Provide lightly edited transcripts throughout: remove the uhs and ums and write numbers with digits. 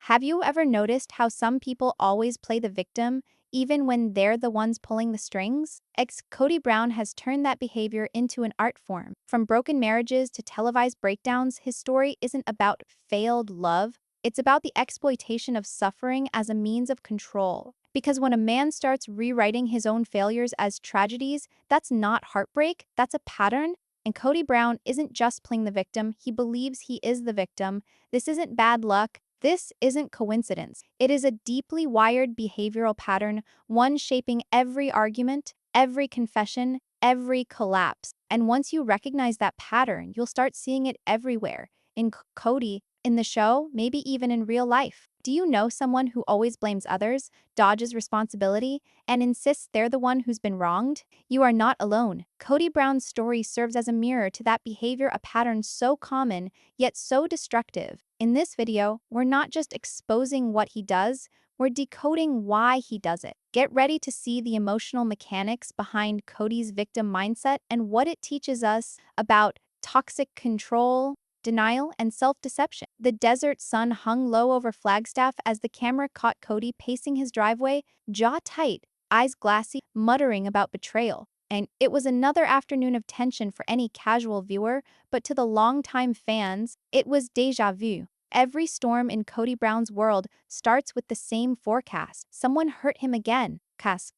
Have you ever noticed how some people always play the victim, even when they're the ones pulling the strings? Kody Brown has turned that behavior into an art form. From broken marriages to televised breakdowns, his story isn't about failed love, it's about the exploitation of suffering as a means of control. Because when a man starts rewriting his own failures as tragedies, that's not heartbreak, that's a pattern. And Kody Brown isn't just playing the victim, he believes he is the victim. This isn't bad luck. This isn't coincidence. It is a deeply wired behavioral pattern, one shaping every argument, every confession, every collapse. And once you recognize that pattern, you'll start seeing it everywhere. In Kody, in the show, maybe even in real life. Do you know someone who always blames others, dodges responsibility, and insists they're the one who's been wronged? You are not alone. Kody Brown's story serves as a mirror to that behavior, a pattern so common, yet so destructive. In this video, we're not just exposing what he does, we're decoding why he does it. Get ready to see the emotional mechanics behind Kody's victim mindset and what it teaches us about toxic control, denial, and self-deception. The desert sun hung low over Flagstaff as the camera caught Kody pacing his driveway, jaw tight, eyes glassy, muttering about betrayal. And it was another afternoon of tension for any casual viewer, but to the longtime fans, it was déjà vu. Every storm in Kody Brown's world starts with the same forecast. Someone hurt him again.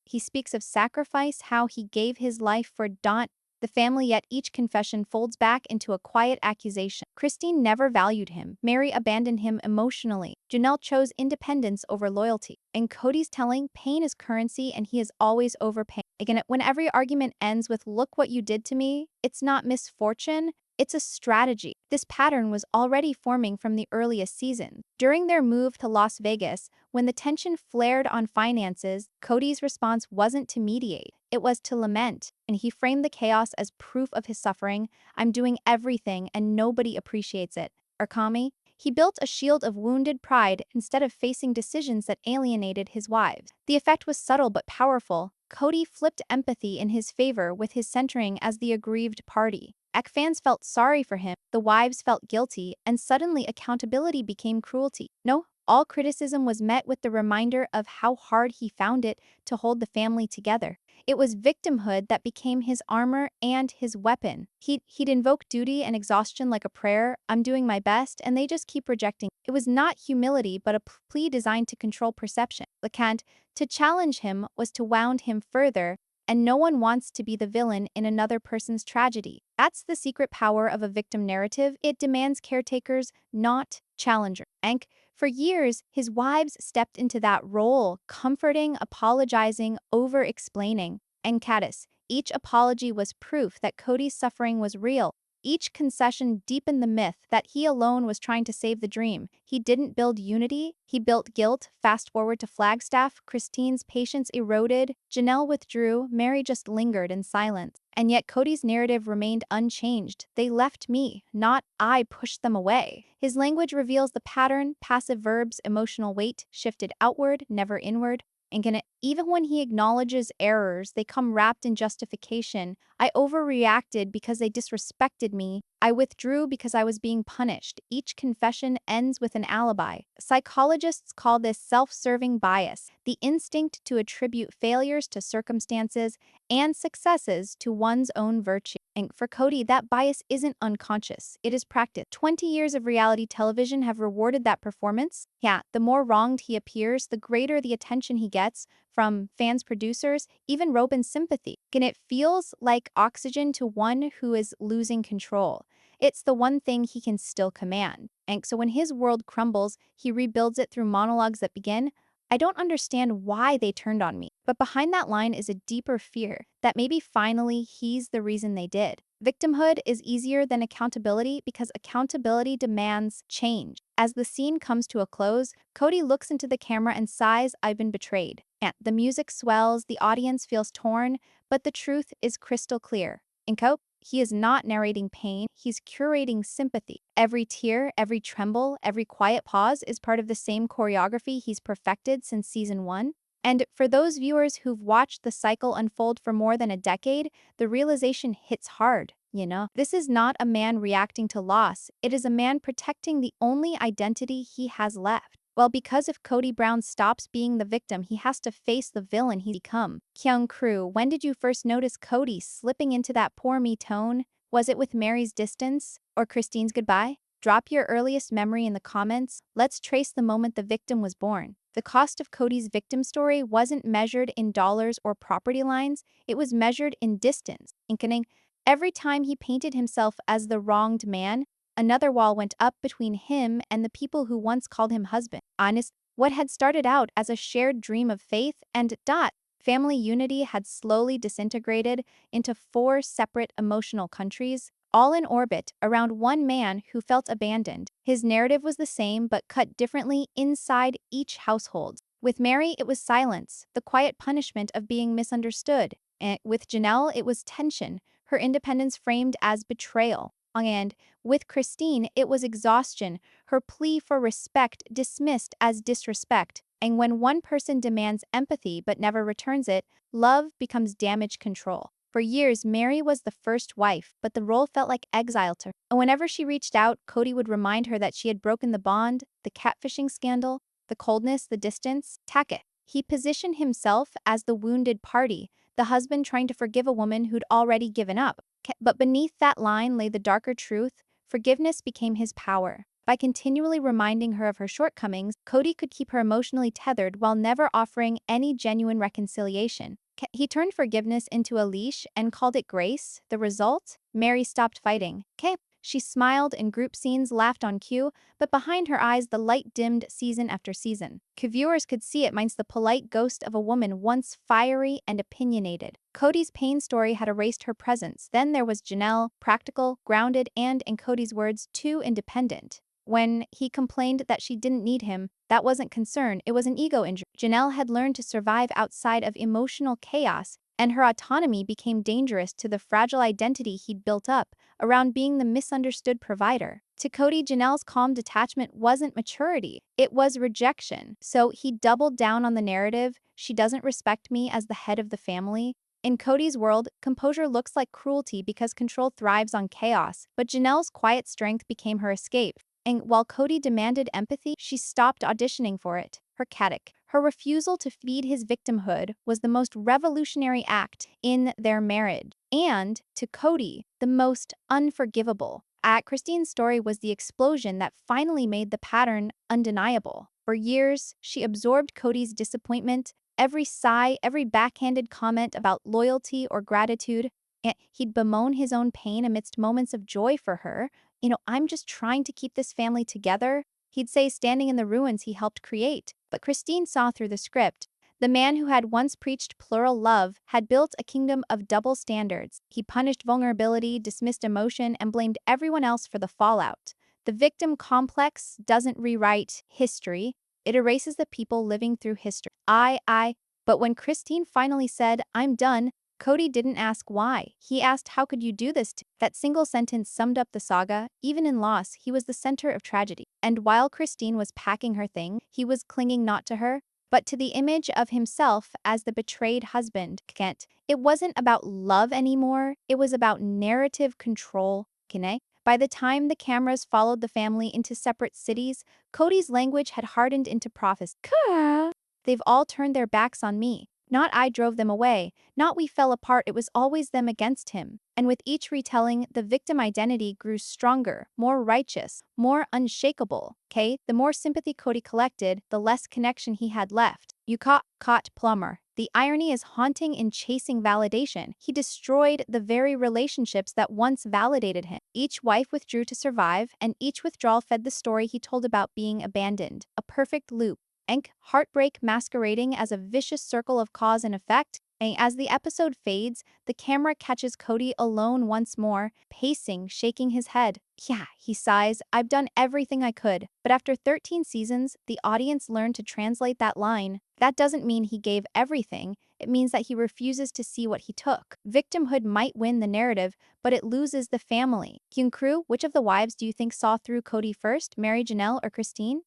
He speaks of sacrifice, how he gave his life for the family, yet each confession folds back into a quiet accusation. Christine never valued him. Meri abandoned him emotionally. Janelle chose independence over loyalty. And Kody's telling pain is currency and he is always overpaying. Again, when every argument ends with "look what you did to me," it's not misfortune, it's a strategy. This pattern was already forming from the earliest seasons. During their move to Las Vegas, when the tension flared on finances, Kody's response wasn't to mediate, it was to lament, and he framed the chaos as proof of his suffering. "I'm doing everything and nobody appreciates it." Kami, he built a shield of wounded pride instead of facing decisions that alienated his wives. The effect was subtle but powerful. Kody flipped empathy in his favor with his centering as the aggrieved party. Fans felt sorry for him, the wives felt guilty, and suddenly accountability became cruelty. No, all criticism was met with the reminder of how hard he found it to hold the family together. It was victimhood that became his armor and his weapon. He'd invoke duty and exhaustion like a prayer, "I'm doing my best," and they just keep rejecting. It was not humility, but a plea designed to control perception. To challenge him was to wound him further, and no one wants to be the villain in another person's tragedy. That's the secret power of a victim narrative. It demands caretakers, not challengers. And for years, his wives stepped into that role, comforting, apologizing, over-explaining. And each apology was proof that Kody's suffering was real. Each concession deepened the myth that he alone was trying to save the dream. He didn't build unity, he built guilt. Fast forward to Flagstaff, Christine's patience eroded, Janelle withdrew, Meri just lingered in silence. And yet Kody's narrative remained unchanged. "They left me, not I pushed them away." His language reveals the pattern, passive verbs, emotional weight, shifted outward, never inward. And even when he acknowledges errors, they come wrapped in justification. "I overreacted because they disrespected me. I withdrew because I was being punished." Each confession ends with an alibi. Psychologists call this self-serving bias, the instinct to attribute failures to circumstances and successes to one's own virtue. And for Kody, that bias isn't unconscious, it is practiced. 20 years of reality television have rewarded that performance. The more wronged he appears, the greater the attention he gets from fans, producers, even Robyn's sympathy. And it feels like oxygen to one who is losing control. It's the one thing he can still command. And so when his world crumbles, he rebuilds it through monologues that begin, "I don't understand why they turned on me." But behind that line is a deeper fear that maybe finally he's the reason they did. Victimhood is easier than accountability because accountability demands change. As the scene comes to a close, Kody looks into the camera and sighs, "I've been betrayed." And the music swells, the audience feels torn, but the truth is crystal clear. In Cope, he is not narrating pain, he's curating sympathy. Every tear, every tremble, every quiet pause is part of the same choreography he's perfected since season 1. And for those viewers who've watched the cycle unfold for more than a decade, the realization hits hard. This is not a man reacting to loss, it is a man protecting the only identity he has left. Well, because if Kody Brown stops being the victim, he has to face the villain he's become. Kyung Kru, when did you first notice Kody slipping into that poor me tone? Was it with Meri's distance? Or Christine's goodbye? Drop your earliest memory in the comments. Let's trace the moment the victim was born. The cost of Kody's victim story wasn't measured in dollars or property lines, it was measured in distance. Inkening, every time he painted himself as the wronged man, another wall went up between him and the people who once called him husband. Honest, what had started out as a shared dream of faith and family unity had slowly disintegrated into four separate emotional countries, all in orbit around one man who felt abandoned. His narrative was the same but cut differently inside each household. With Meri, it was silence, the quiet punishment of being misunderstood. And with Janelle, it was tension, her independence framed as betrayal. And with Christine, it was exhaustion, her plea for respect dismissed as disrespect. And when one person demands empathy but never returns it, love becomes damage control. For years, Meri was the first wife, but the role felt like exile to her. And whenever she reached out, Kody would remind her that she had broken the bond, the catfishing scandal, the coldness, the distance. Take. He positioned himself as the wounded party, the husband trying to forgive a woman who'd already given up. But beneath that line lay the darker truth. Forgiveness became his power. By continually reminding her of her shortcomings, Kody could keep her emotionally tethered while never offering any genuine reconciliation. He turned forgiveness into a leash and called it grace. The result? Meri stopped fighting. She smiled and group scenes laughed on cue, but behind her eyes the light dimmed season after season. Viewers could see it minus the polite ghost of a woman once fiery and opinionated. Kody's pain story had erased her presence. Then there was Janelle, practical, grounded, and, in Kody's words, too independent. When he complained that she didn't need him, that wasn't concern, it was an ego injury. Janelle had learned to survive outside of emotional chaos, and her autonomy became dangerous to the fragile identity he'd built up around being the misunderstood provider. To Kody, Janelle's calm detachment wasn't maturity, it was rejection. So he doubled down on the narrative, she doesn't respect me as the head of the family. In Kody's world, composure looks like cruelty because control thrives on chaos, but Janelle's quiet strength became her escape. And while Kody demanded empathy, she stopped auditioning for it. Her refusal to feed his victimhood was the most revolutionary act in their marriage. And, to Kody, the most unforgivable. Christine's story was the explosion that finally made the pattern undeniable. For years, she absorbed Kody's disappointment, every sigh, every backhanded comment about loyalty or gratitude. And he'd bemoan his own pain amidst moments of joy for her. I'm just trying to keep this family together. He'd say standing in the ruins he helped create. But Christine saw through the script. The man who had once preached plural love had built a kingdom of double standards. He punished vulnerability, dismissed emotion, and blamed everyone else for the fallout. The victim complex doesn't rewrite history, it erases the people living through history. But when Christine finally said, "I'm done," Kody didn't ask why. He asked, "How could you do this?" That single sentence summed up the saga. Even in loss, he was the center of tragedy. And while Christine was packing her thing, he was clinging not to her, but to the image of himself as the betrayed husband. It wasn't about love anymore, it was about narrative control. By the time the cameras followed the family into separate cities, Kody's language had hardened into prophecy. They've all turned their backs on me. Not I drove them away, not we fell apart, it was always them against him. And with each retelling, the victim identity grew stronger, more righteous, more unshakable. The more sympathy Kody collected, the less connection he had left. You caught plumber. The irony is haunting in chasing validation. He destroyed the very relationships that once validated him. Each wife withdrew to survive, and each withdrawal fed the story he told about being abandoned. A perfect loop. Heartbreak masquerading as a vicious circle of cause and effect. And as the episode fades, the camera catches Kody alone once more, pacing, shaking his head. He sighs, "I've done everything I could." But after 13 seasons, the audience learned to translate that line. That doesn't mean he gave everything, it means that he refuses to see what he took. Victimhood might win the narrative, but it loses the family. Kyung-Kru, which of the wives do you think saw through Kody first, Meri, Janelle, or Christine?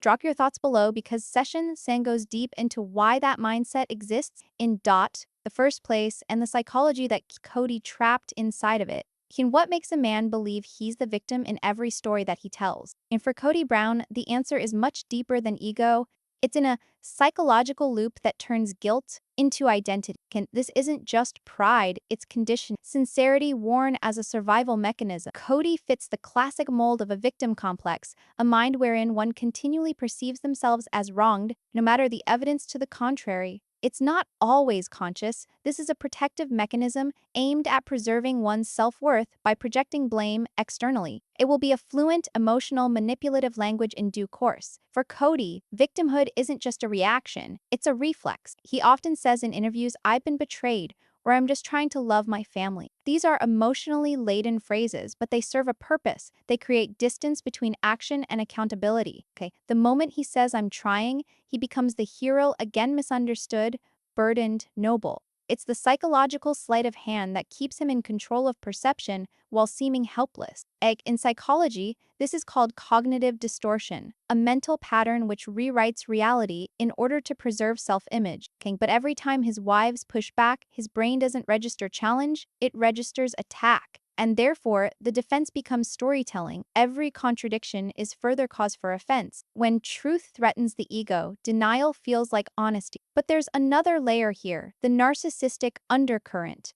Drop your thoughts below because Session San goes deep into why that mindset exists in the first place and the psychology that Kody trapped inside of it. And what makes a man believe he's the victim in every story that he tells? And for Kody Brown, the answer is much deeper than ego. It's in a psychological loop that turns guilt into identity. This isn't just pride, it's conditioning. Sincerity worn as a survival mechanism. Kody fits the classic mold of a victim complex, a mind wherein one continually perceives themselves as wronged, no matter the evidence to the contrary. It's not always conscious. This is a protective mechanism aimed at preserving one's self-worth by projecting blame externally. It will be a fluent, emotional, manipulative language in due course. For Kody, victimhood isn't just a reaction, it's a reflex. He often says in interviews, "I've been betrayed," or "I'm just trying to love my family." These are emotionally laden phrases, but they serve a purpose. They create distance between action and accountability. Okay, the moment he says, "I'm trying," he becomes the hero, again misunderstood, burdened, noble. It's the psychological sleight of hand that keeps him in control of perception while seeming helpless. In psychology, this is called cognitive distortion, a mental pattern which rewrites reality in order to preserve self-image. Okay, but every time his wives push back, his brain doesn't register challenge, it registers attack. And therefore, the defense becomes storytelling. Every contradiction is further cause for offense. When truth threatens the ego, denial feels like honesty. But there's another layer here, the narcissistic undercurrent.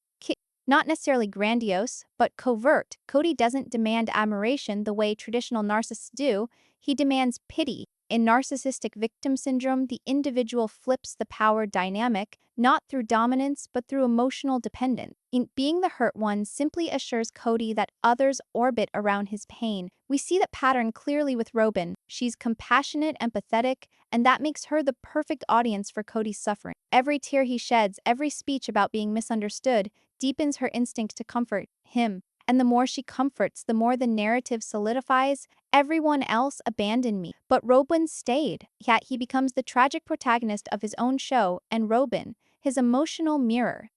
Not necessarily grandiose, but covert. Kody doesn't demand admiration the way traditional narcissists do, he demands pity. In narcissistic victim syndrome, the individual flips the power dynamic, not through dominance, but through emotional dependence. In being the hurt one simply assures Kody that others orbit around his pain. We see that pattern clearly with Robyn. She's compassionate, empathetic, and that makes her the perfect audience for Kody's suffering. Every tear he sheds, every speech about being misunderstood, deepens her instinct to comfort him. And the more she comforts, the more the narrative solidifies. Everyone else abandoned me, but Robyn stayed. Yet he becomes the tragic protagonist of his own show, and Robyn, his emotional mirror.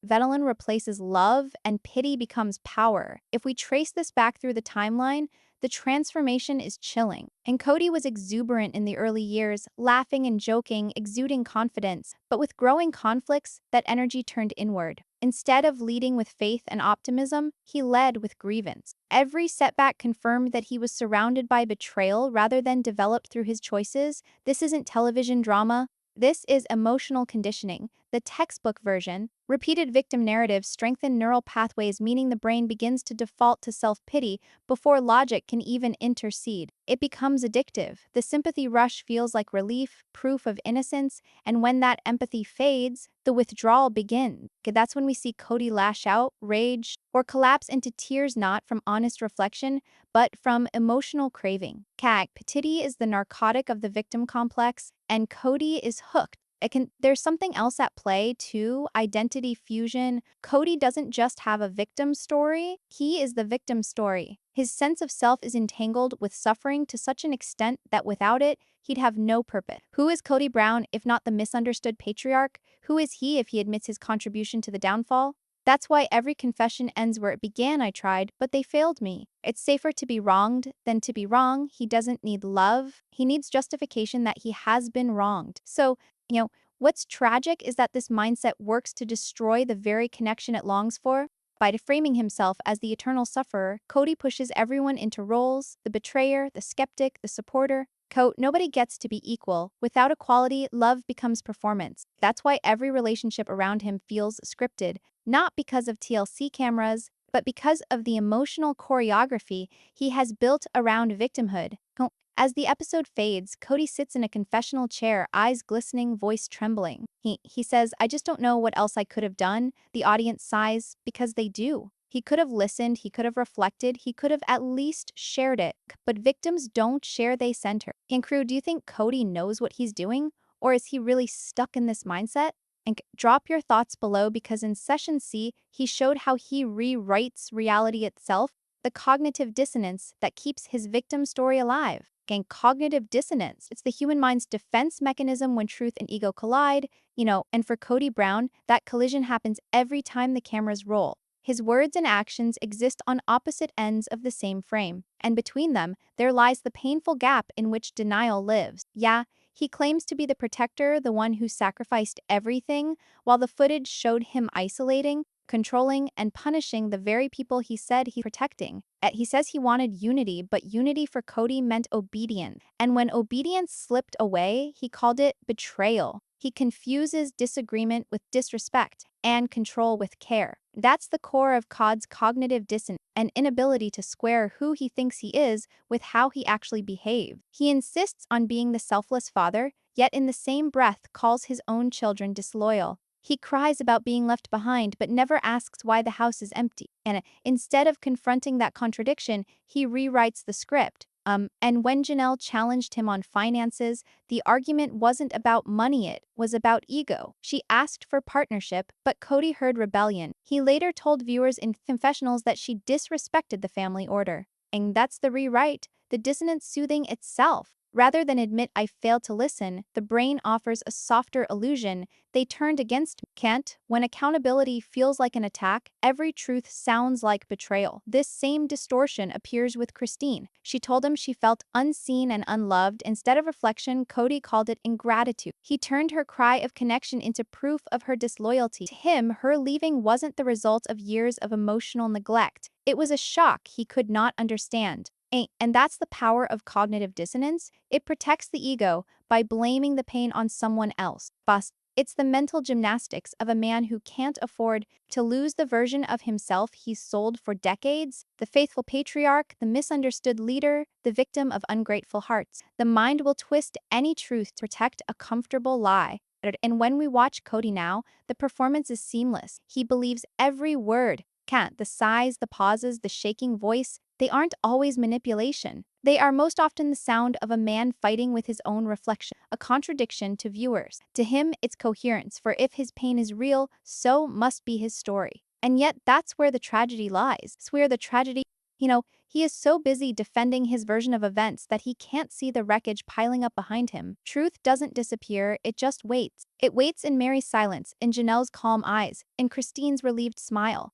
Veteran replaces love, and pity becomes power. If we trace this back through the timeline, the transformation is chilling. And Kody was exuberant in the early years, laughing and joking, exuding confidence. But with growing conflicts, that energy turned inward. Instead of leading with faith and optimism, he led with grievance. Every setback confirmed that he was surrounded by betrayal rather than developed through his choices. This isn't television drama. This is emotional conditioning, the textbook version. Repeated victim narratives strengthen neural pathways, meaning the brain begins to default to self-pity before logic can even intercede. It becomes addictive. The sympathy rush feels like relief, proof of innocence, and when that empathy fades, the withdrawal begins. That's when we see Kody lash out, rage, or collapse into tears, not from honest reflection, but from emotional craving. Pity is the narcotic of the victim complex, and Kody is hooked. There's something else at play too, identity fusion. Kody doesn't just have a victim story, he is the victim story. His sense of self is entangled with suffering to such an extent that without it, he'd have no purpose. Who is Kody Brown if not the misunderstood patriarch? Who is he if he admits his contribution to the downfall? That's why every confession ends where it began. I tried, but they failed me. It's safer to be wronged than to be wrong. He doesn't need love. He needs justification that he has been wronged. So, what's tragic is that this mindset works to destroy the very connection it longs for. By deframing himself as the eternal sufferer, Kody pushes everyone into roles: the betrayer, the skeptic, the supporter. Nobody gets to be equal. Without equality, love becomes performance. That's why every relationship around him feels scripted, not because of TLC cameras, but because of the emotional choreography he has built around victimhood. As the episode fades, Kody sits in a confessional chair, eyes glistening, voice trembling. He says, "I just don't know what else I could have done." The audience sighs because they do. He could have listened, he could have reflected, he could have at least shared it. But victims don't share, they center. And crew, do you think Kody knows what he's doing? Or is he really stuck in this mindset? And drop your thoughts below, because in Session C, he showed how he rewrites reality itself, the cognitive dissonance that keeps his victim story alive. Cognitive dissonance, it's the human mind's defense mechanism when truth and ego collide, and for Kody Brown, that collision happens every time the cameras roll. His words and actions exist on opposite ends of the same frame, and between them, there lies the painful gap in which denial lives. Yeah, he claims to be the protector, the one who sacrificed everything, while the footage showed him isolating, controlling, and punishing the very people he said he's protecting. He says he wanted unity, but unity for Kody meant obedience. And when obedience slipped away, he called it betrayal. He confuses disagreement with disrespect and control with care. That's the core of Kod's cognitive dissonance, an inability to square who he thinks he is with how he actually behaves. He insists on being the selfless father, yet in the same breath calls his own children disloyal. He cries about being left behind but never asks why the house is empty. And instead of confronting that contradiction, he rewrites the script. And when Janelle challenged him on finances, the argument wasn't about money, it was about ego. She asked for partnership, but Kody heard rebellion. He later told viewers in confessionals that she disrespected the family order. And that's the rewrite, the dissonance soothing itself. Rather than admit I failed to listen, the brain offers a softer illusion. They turned against me. Can't. When accountability feels like an attack, every truth sounds like betrayal. This same distortion appears with Christine. She told him she felt unseen and unloved. Instead of reflection, Kody called it ingratitude. He turned her cry of connection into proof of her disloyalty. To him, her leaving wasn't the result of years of emotional neglect. It was a shock he could not understand. And that's the power of cognitive dissonance. It protects the ego by blaming the pain on someone else. It's the mental gymnastics of a man who can't afford to lose the version of himself he's sold for decades, the faithful patriarch, the misunderstood leader, the victim of ungrateful hearts. The mind will twist any truth to protect a comfortable lie. And when we watch Kody now, the performance is seamless. He believes every word. The sighs, the pauses, the shaking voice, they aren't always manipulation. They are most often the sound of a man fighting with his own reflection, a contradiction to viewers. To him, it's coherence, for if his pain is real, so must be his story. And yet, that's where the tragedy lies. It's where the tragedy, he is so busy defending his version of events that he can't see the wreckage piling up behind him. Truth doesn't disappear, it just waits. It waits in Meri's silence, in Janelle's calm eyes, in Christine's relieved smile.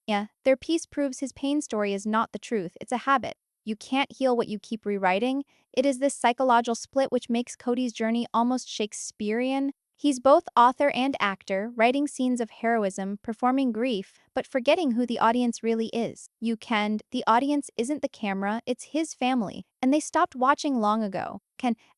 Yeah, their piece proves his pain story is not the truth, it's a habit. You can't heal what you keep rewriting. It is this psychological split which makes Kody's journey almost Shakespearean. He's both author and actor, writing scenes of heroism, performing grief, but forgetting who the audience really is. The audience isn't the camera, it's his family, and they stopped watching long ago.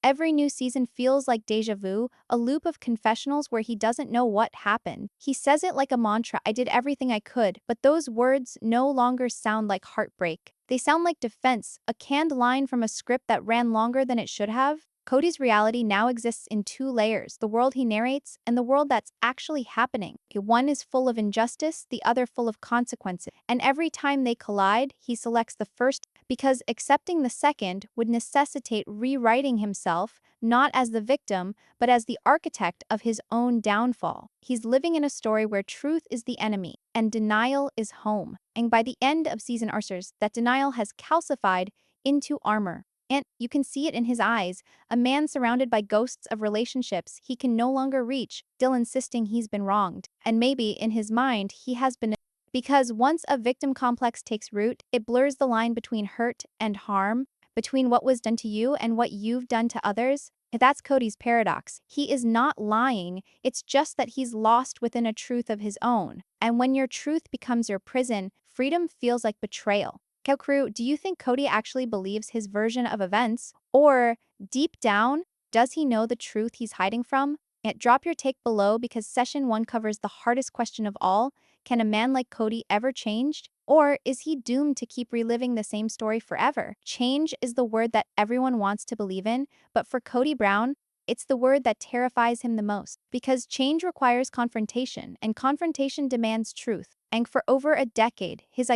Every new season feels like deja vu, a loop of confessionals where he doesn't know what happened. He says it like a mantra, I did everything I could, but those words no longer sound like heartbreak. They sound like defense, a canned line from a script that ran longer than it should have. Kody's reality now exists in two layers, the world he narrates and the world that's actually happening. One is full of injustice, the other full of consequences. And every time they collide, he selects the first because accepting the second would necessitate rewriting himself, not as the victim, but as the architect of his own downfall. He's living in a story where truth is the enemy and denial is home. And by the end of season Arcers, that denial has calcified into armor. And you can see it in his eyes, a man surrounded by ghosts of relationships he can no longer reach, still insisting he's been wronged. And maybe, in his mind, he has been. Because once a victim complex takes root, it blurs the line between hurt and harm, between what was done to you and what you've done to others. That's Kody's paradox. He is not lying, it's just that he's lost within a truth of his own. And when your truth becomes your prison, freedom feels like betrayal. Crew, do you think Kody actually believes his version of events? Or, deep down, does he know the truth he's hiding from? Drop your take below because session 1 covers the hardest question of all. Can a man like Kody ever change? Or is he doomed to keep reliving the same story forever? Change is the word that everyone wants to believe in, but for Kody Brown, it's the word that terrifies him the most. Because change requires confrontation, and confrontation demands truth. And for over a decade, his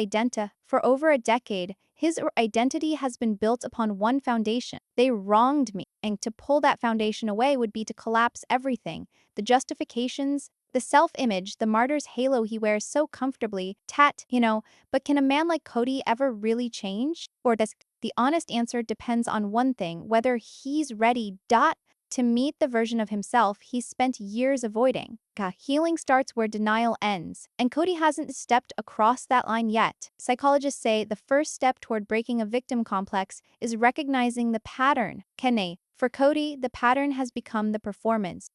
identity has been built upon one foundation. They wronged me, and to pull that foundation away would be to collapse everything. The justifications, the self-image, the martyr's halo he wears so comfortably, but can a man like Kody ever really change? Or does the honest answer depends on one thing, whether he's ready, to meet the version of himself he's spent years avoiding. Healing starts where denial ends, and Kody hasn't stepped across that line yet. Psychologists say the first step toward breaking a victim complex is recognizing the pattern. For Kody, the pattern has become the performance.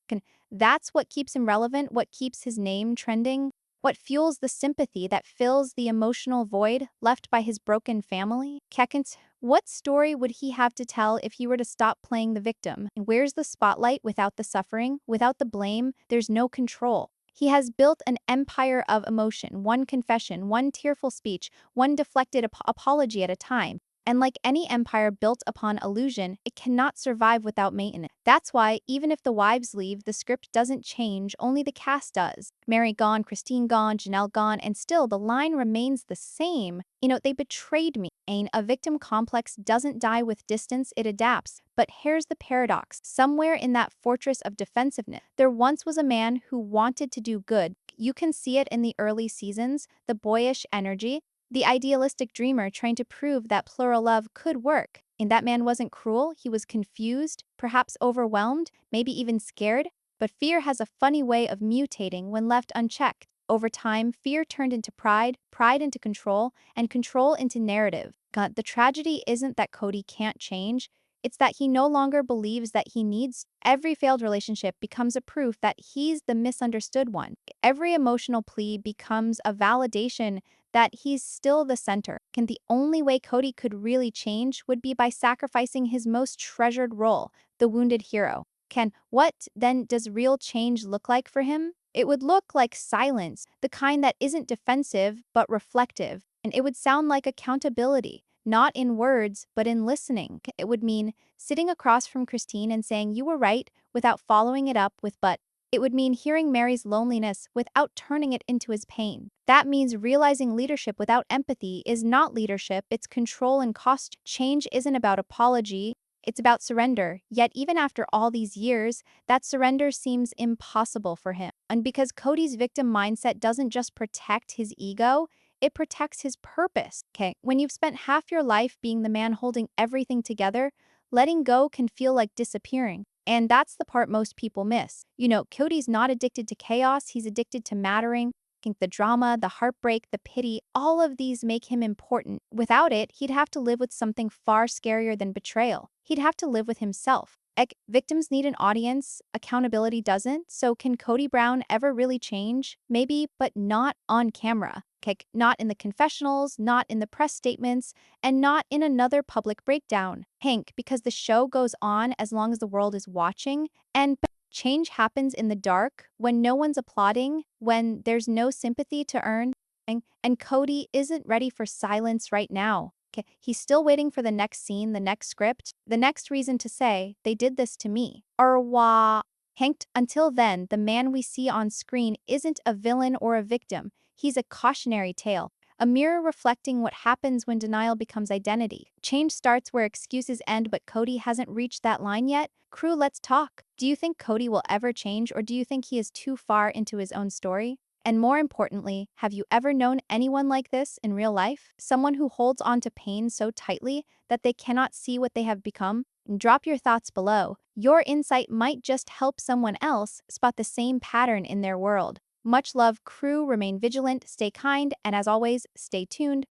That's what keeps him relevant, what keeps his name trending. What fuels the sympathy that fills the emotional void left by his broken family? Kekent, what story would he have to tell if he were to stop playing the victim? And where's the spotlight without the suffering, without the blame? There's no control. He has built an empire of emotion, one confession, one tearful speech, one deflected apology at a time. And like any empire built upon illusion, it cannot survive without maintenance. That's why, even if the wives leave, the script doesn't change, only the cast does. Meri gone, Christine gone, Janelle gone, and still the line remains the same. They betrayed me. A victim complex doesn't die with distance, it adapts. But here's the paradox. Somewhere in that fortress of defensiveness, there once was a man who wanted to do good. You can see it in the early seasons, the boyish energy, the idealistic dreamer trying to prove that plural love could work. And that man wasn't cruel, he was confused, perhaps overwhelmed, maybe even scared. But fear has a funny way of mutating when left unchecked. Over time, fear turned into pride, pride into control, and control into narrative. God, the tragedy isn't that Kody can't change, it's that he no longer believes that he needs. Every failed relationship becomes a proof that he's the misunderstood one. Every emotional plea becomes a validation that he's still the center. And the only way Kody could really change would be by sacrificing his most treasured role, the wounded hero. What then does real change look like for him? It would look like silence, the kind that isn't defensive but reflective. And it would sound like accountability, not in words, but in listening. It would mean sitting across from Christine and saying, "You were right," without following it up with "but." It would mean hearing Meri's loneliness without turning it into his pain. That means realizing leadership without empathy is not leadership, it's control and cost. Change isn't about apology, it's about surrender. Yet even after all these years, that surrender seems impossible for him. And because Kody's victim mindset doesn't just protect his ego, it protects his purpose. When you've spent half your life being the man holding everything together, letting go can feel like disappearing. And that's the part most people miss. Kody's not addicted to chaos, he's addicted to mattering. I think the drama, the heartbreak, the pity, all of these make him important. Without it, he'd have to live with something far scarier than betrayal. He'd have to live with himself. Victims need an audience, accountability doesn't. So can Kody Brown ever really change? Maybe, but not on camera. Not in the confessionals, not in the press statements, and not in another public breakdown. Because the show goes on as long as the world is watching, and change happens in the dark, when no one's applauding, when there's no sympathy to earn. And Kody isn't ready for silence right now. He's still waiting for the next scene, the next script, the next reason to say, "They did this to me." Or wah. Until then, the man we see on screen isn't a villain or a victim. He's a cautionary tale, a mirror reflecting what happens when denial becomes identity. Change starts where excuses end, but Kody hasn't reached that line yet. Crew, let's talk. Do you think Kody will ever change, or do you think he is too far into his own story? And more importantly, have you ever known anyone like this in real life? Someone who holds on to pain so tightly that they cannot see what they have become? Drop your thoughts below. Your insight might just help someone else spot the same pattern in their world. Much love, crew. Remain vigilant, stay kind, and as always, stay tuned.